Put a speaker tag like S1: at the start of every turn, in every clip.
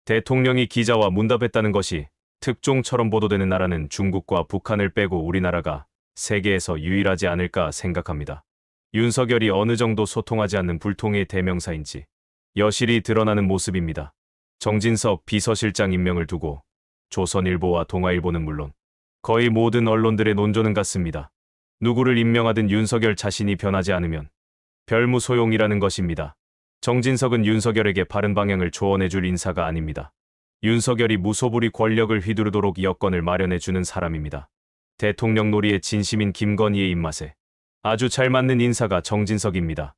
S1: 대통령이 기자와 문답했다는 것이 특종처럼 보도되는 나라는 중국과 북한을 빼고 우리나라가 세계에서 유일하지 않을까 생각합니다. 윤석열이 어느 정도 소통하지 않는 불통의 대명사인지 여실히 드러나는 모습입니다. 정진석 비서실장 임명을 두고 조선일보와 동아일보는 물론 거의 모든 언론들의 논조는 같습니다. 누구를 임명하든 윤석열 자신이 변하지 않으면 별무소용이라는 것입니다. 정진석은 윤석열에게 바른 방향을 조언해줄 인사가 아닙니다. 윤석열이 무소불위 권력을 휘두르도록 여건을 마련해주는 사람입니다. 대통령 놀이에 진심인 김건희의 입맛에 아주 잘 맞는 인사가 정진석입니다.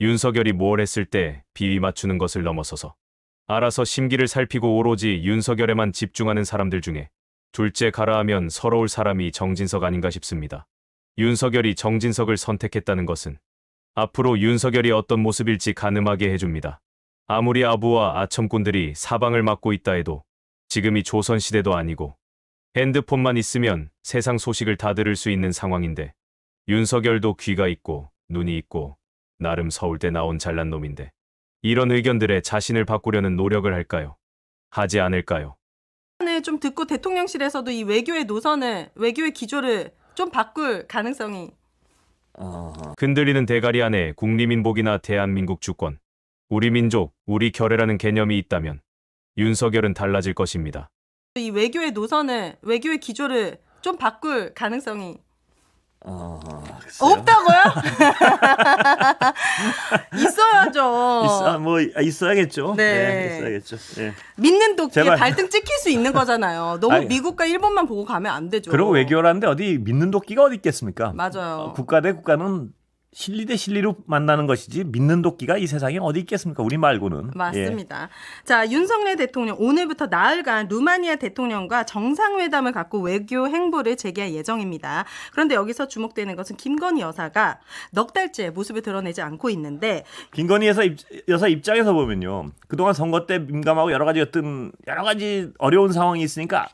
S1: 윤석열이 뭘 했을 때 비위 맞추는 것을 넘어서서 알아서 심기를 살피고 오로지 윤석열에만 집중하는 사람들 중에 둘째 가라하면 서러울 사람이 정진석 아닌가 싶습니다. 윤석열이 정진석을 선택했다는 것은 앞으로 윤석열이 어떤 모습일지 가늠하게 해줍니다. 아무리 아부와 아첨꾼들이 사방을 막고 있다 해도 지금이 조선시대도 아니고 핸드폰만 있으면 세상 소식을 다 들을 수 있는 상황인데 윤석열도 귀가 있고 눈이 있고 나름 서울대 나온 잘난 놈인데 이런 의견들에 자신을 바꾸려는 노력을 할까요? 하지 않을까요?
S2: 좀 듣고 대통령실에서도 이 외교의 노선을, 외교의 기조를 좀 바꿀 가능성이
S1: 흔들리는 대가리 안에 국리민복이나 대한민국 주권, 우리 민족, 우리 결의라는 개념이 있다면 윤석열은 달라질 것입니다.
S2: 이 외교의 노선을, 외교의 기조를 좀 바꿀 가능성이 없다고요? 있어야죠.
S3: 있어야겠죠.
S2: 네.
S3: 있어야겠죠. 네.
S2: 믿는 도끼에 발등 찍힐 수 있는 거잖아요. 너무 미국과 일본만 보고 가면 안 되죠.
S3: 그리고 외교라는데 어디 믿는 도끼가 어디 있겠습니까?
S2: 맞아요.
S3: 국가 대 국가는 실리 대 실리로 만나는 것이지 믿는 도끼가 이 세상에 어디 있겠습니까? 우리 말고는.
S2: 맞습니다. 예. 자, 윤석열 대통령 오늘부터 나흘간 루마니아 대통령과 정상회담을 갖고 외교 행보를 재개할 예정입니다. 그런데 여기서 주목되는 것은 김건희 여사가 넉 달째 모습을 드러내지 않고 있는데
S3: 김건희 여사 입장에서 보면요. 그동안 선거 때 민감하고 여러 가지 어려운 상황이 있으니까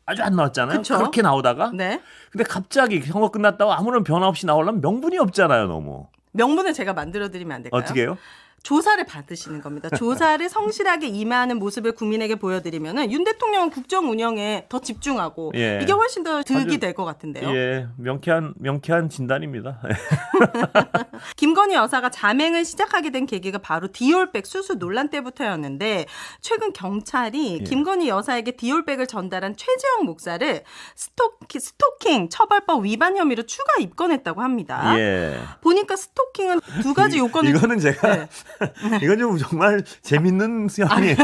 S3: 아주 안 나왔잖아요.
S2: 그쵸?
S3: 그렇게 나오다가.
S2: 네.
S3: 근데 갑자기 선거 끝났다고 아무런 변화 없이 나오려면 명분이 없잖아요, 너무.
S2: 명분을 제가 만들어드리면 안 될까요?
S3: 어떻게 해요?
S2: 조사를 받으시는 겁니다. 조사를 성실하게 임하는 모습을 국민에게 보여드리면은 윤 대통령은 국정 운영에 더 집중하고 이게 훨씬 더 득이 될 것 같은데요.
S3: 예, 명쾌한 진단입니다.
S2: 김건희 여사가 자맹을 시작하게 된 계기가 바로 디올백 수수 논란 때부터였는데 최근 경찰이 김건희 여사에게 디올백을 전달한 최재형 목사를 스토킹 처벌법 위반 혐의로 추가 입건했다고 합니다. 보니까 스토킹은 두 가지 요건을
S3: 이거는 제가 이건 좀 정말 재밌는 수양이에요.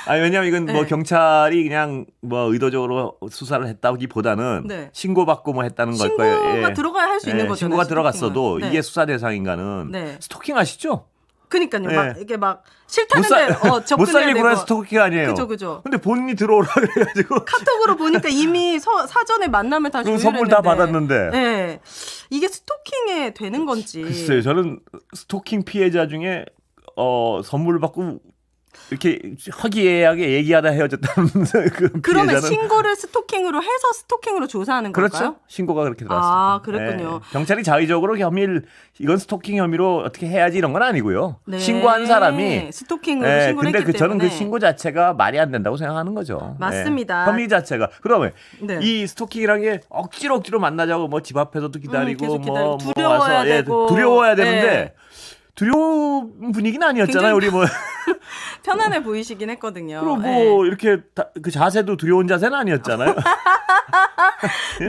S3: 왜냐하면 이건 뭐 경찰이 그냥 뭐 의도적으로 수사를 했다기보다는 신고받고 뭐 했다는 걸 거예요.
S2: 신고가 들어가야 할 수 있는 거죠.
S3: 신고가 들어갔어도 이게 수사 대상인가는 스토킹 아시죠?
S2: 그러니까요. 막 이게 막 싫다는데 접근해야
S3: 못 살리고 난
S2: 되고.
S3: 스토킹 아니에요.
S2: 그죠.
S3: 근데 본인이 들어오라 그래가지고
S2: 카톡으로 보니까 이미 사전에 만남을 다 조율했는데.
S3: 선물 다 받았는데.
S2: 네. 이게 스토킹에 되는 건지.
S3: 글쎄요. 저는 스토킹 피해자 중에 선물을 받고 이렇게 화기애애하게 얘기하다 헤어졌다는 그
S2: 그러면
S3: 피해자는.
S2: 신고를 스토킹으로 해서 스토킹으로 조사하는
S3: 그렇죠?
S2: 걸까요?
S3: 신고가 그렇게 들어왔습니다.
S2: 그랬군요.
S3: 경찰이 자의적으로 이건 스토킹 혐의로 어떻게 해야지 이런 건 아니고요. 신고한 사람이
S2: 스토킹으로 신고를 했기
S3: 근데 저는
S2: 때문에.
S3: 그 신고 자체가 말이 안 된다고 생각하는 거죠.
S2: 맞습니다.
S3: 혐의 자체가. 그러면 이 스토킹이라는 게 억지로 만나자고 뭐 집 앞에서도 기다리고 뭐
S2: 두려워야
S3: 와서
S2: 되고
S3: 두려워야 되는데 두려운 분위기는 아니었잖아요. 우리 뭐
S2: 편안해 보이시긴 했거든요.
S3: 그리고 뭐 이렇게 그 자세도 두려운 자세는 아니었잖아요.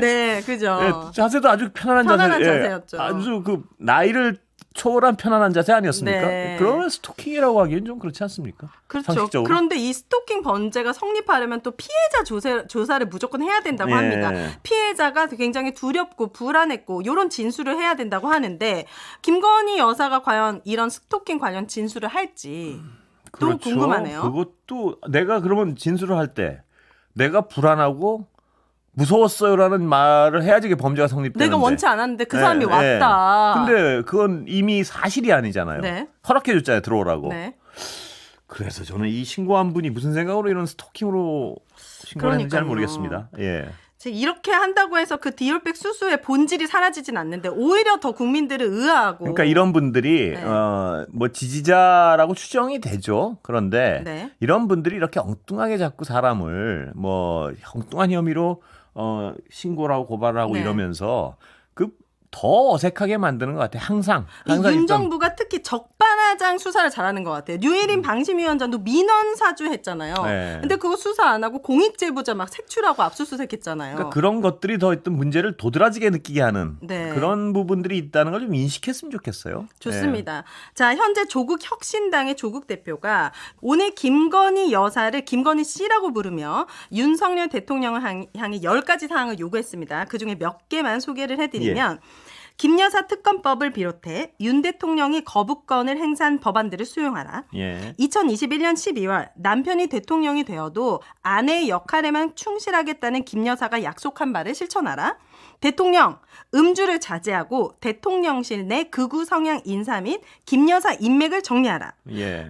S2: 네, 그죠.
S3: 자세도 아주 편안한
S2: 자세였죠.
S3: 아주 그 나이를 초월한 편안한 자세 아니었습니까?
S2: 네.
S3: 그러면 스토킹이라고 하기엔 좀 그렇지 않습니까?
S2: 그렇죠.
S3: 상식적으로.
S2: 그런데 이 스토킹 범죄가 성립하려면 또 피해자 조사를 무조건 해야 된다고 합니다. 피해자가 굉장히 두렵고 불안했고 이런 진술을 해야 된다고 하는데 김건희 여사가 과연 이런 스토킹 관련 진술을 할지 또
S3: 그렇죠.
S2: 궁금하네요.
S3: 그것도 내가 그러면 진술을 할 때 내가 불안하고 무서웠어요라는 말을 해야지 이게 범죄가 성립되는데.
S2: 내가 원치 않았는데 그 사람이 왔다.
S3: 근데 그건 이미 사실이 아니잖아요. 허락해줬잖아요. 들어오라고. 그래서 저는 이 신고한 분이 무슨 생각으로 이런 스토킹으로 신고를 했는지 잘 모르겠습니다.
S2: 이렇게 한다고 해서 그 디올백 수수의 본질이 사라지진 않는데 오히려 더 국민들을 의아하고.
S3: 그러니까 이런 분들이
S2: 네.
S3: 뭐 지지자라고 추정이 되죠. 그런데
S2: 네.
S3: 이런 분들이 이렇게 엉뚱하게 자꾸 사람을 뭐 엉뚱한 혐의로 신고를 하고 고발을 하고
S2: 네.
S3: 이러면서 더 어색하게 만드는 것 같아요. 항상
S2: 윤 정부가 특히 적반하장 수사를 잘하는 것 같아요. 류예린 방심위원장도 민원 사주했잖아요.
S3: 네.
S2: 근데 그거 수사 안 하고 공익제보자 막 색출하고 압수수색했잖아요.
S3: 그러니까 그런 것들이 더 있던 문제를 도드라지게 느끼게 하는
S2: 네.
S3: 그런 부분들이 있다는 걸 좀 인식했으면 좋겠어요.
S2: 좋습니다.
S3: 네.
S2: 자, 현재 조국 혁신당의 조국 대표가 오늘 김건희 여사를 김건희 씨라고 부르며 윤석열 대통령을 향해 10가지 사항을 요구했습니다. 그중에 몇 개만 소개를 해드리면 김 여사 특검법을 비롯해 윤 대통령이 거부권을 행사한 법안들을 수용하라. 2021년 12월 남편이 대통령이 되어도 아내의 역할에만 충실하겠다는 김 여사가 약속한 바를 실천하라. 대통령, 음주를 자제하고 대통령실 내 극우 성향 인사 및 김 여사 인맥을 정리하라.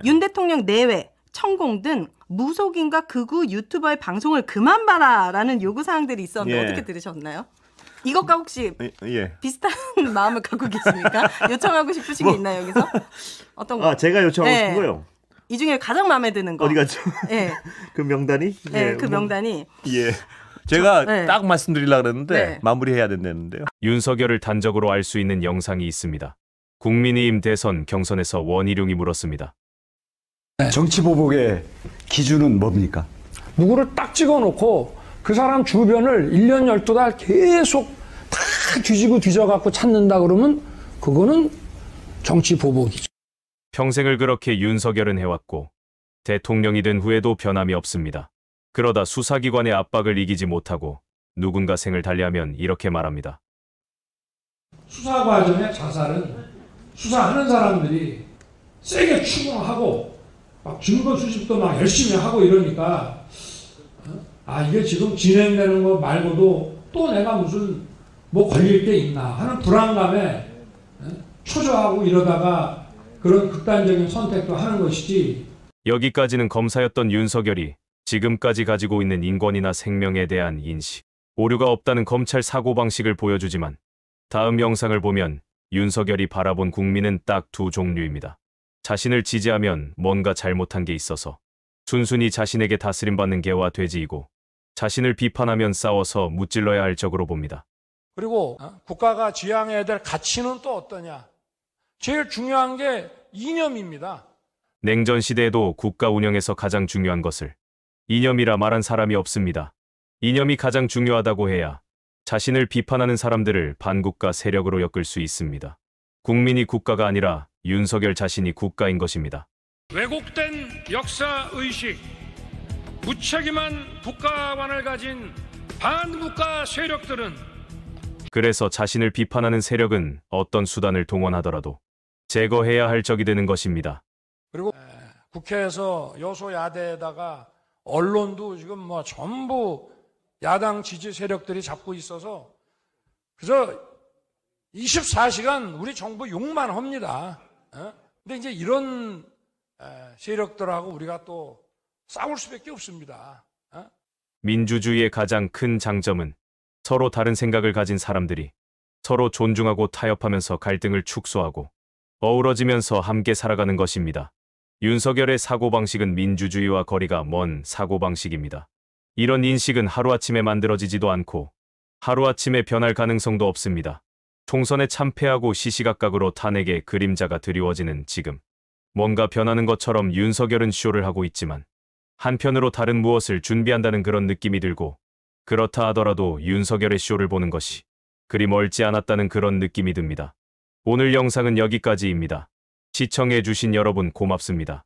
S2: 윤 대통령 내외, 천공 등 무속인과 극우 유튜버의 방송을 그만 봐라라는 요구사항들이 있었는데 어떻게 들으셨나요? 이것과 혹시 비슷한 마음을 갖고 계십니까? 요청하고 싶으신 게 있나요, 여기서? 어떤 거?
S3: 제가 요청하고 싶은 거요?
S2: 이 중에 가장 마음에 드는 거.
S3: 어디 갔죠?
S2: 네.
S3: 그 명단이?
S2: 네, 그 명단이.
S3: 제가 딱 말씀드리려고 그랬는데 마무리해야 된다는데요.
S1: 윤석열을 단적으로 알 수 있는 영상이 있습니다. 국민의힘 대선 경선에서 원희룡이 물었습니다.
S4: 정치보복의 기준은 뭡니까?
S5: 누구를 딱 찍어놓고 그 사람 주변을 1년 12달 계속 다 뒤지고 뒤져갖고 찾는다 그러면 그거는 정치보복이죠.
S1: 평생을 그렇게 윤석열은 해왔고 대통령이 된 후에도 변함이 없습니다. 그러다 수사기관의 압박을 이기지 못하고 누군가 생을 달리하면 이렇게 말합니다.
S5: 수사 과정의 자살은 수사하는 사람들이 세게 추궁하고 막 증거 수집도 막 열심히 하고 이러니까 이게 지금 진행되는 거 말고도 또 내가 무슨 뭐 걸릴 게 있나 하는 불안감에 초조하고 이러다가 그런 극단적인 선택도 하는 것이지.
S1: 여기까지는 검사였던 윤석열이 지금까지 가지고 있는 인권이나 생명에 대한 인식, 오류가 없다는 검찰 사고방식을 보여주지만 다음 영상을 보면 윤석열이 바라본 국민은 딱 두 종류입니다. 자신을 지지하면 뭔가 잘못한 게 있어서 순순히 자신에게 다스림받는 개와 돼지이고 자신을 비판하면 싸워서 무찔러야 할 적으로 봅니다.
S5: 그리고 국가가 지향해야 될 가치는 또 어떠냐. 제일 중요한 게 이념입니다.
S1: 냉전 시대에도 국가 운영에서 가장 중요한 것을 이념이라 말한 사람이 없습니다. 이념이 가장 중요하다고 해야 자신을 비판하는 사람들을 반국가 세력으로 엮을 수 있습니다. 국민이 국가가 아니라 윤석열 자신이 국가인 것입니다.
S5: 왜곡된 역사의식, 무책임한 국가관을 가진 반국가 세력들은
S1: 그래서 자신을 비판하는 세력은 어떤 수단을 동원하더라도 제거해야 할 적이 되는 것입니다.
S5: 그리고 국회에서 여소야대에다가 언론도 지금 뭐 전부 야당 지지 세력들이 잡고 있어서 그래서 24시간 우리 정부 욕만 합니다. 근데 이제 이런 세력들하고 우리가 또 싸울 수밖에 없습니다.
S1: 민주주의의 가장 큰 장점은 서로 다른 생각을 가진 사람들이 서로 존중하고 타협하면서 갈등을 축소하고 어우러지면서 함께 살아가는 것입니다. 윤석열의 사고방식은 민주주의와 거리가 먼 사고방식입니다. 이런 인식은 하루아침에 만들어지지도 않고 하루아침에 변할 가능성도 없습니다. 총선에 참패하고 시시각각으로 탄핵의 그림자가 드리워지는 지금 뭔가 변하는 것처럼 윤석열은 쇼를 하고 있지만 한편으로 다른 무엇을 준비한다는 그런 느낌이 들고 그렇다 하더라도 윤석열의 쇼를 보는 것이 그리 멀지 않았다는 그런 느낌이 듭니다. 오늘 영상은 여기까지입니다. 시청해주신 여러분 고맙습니다.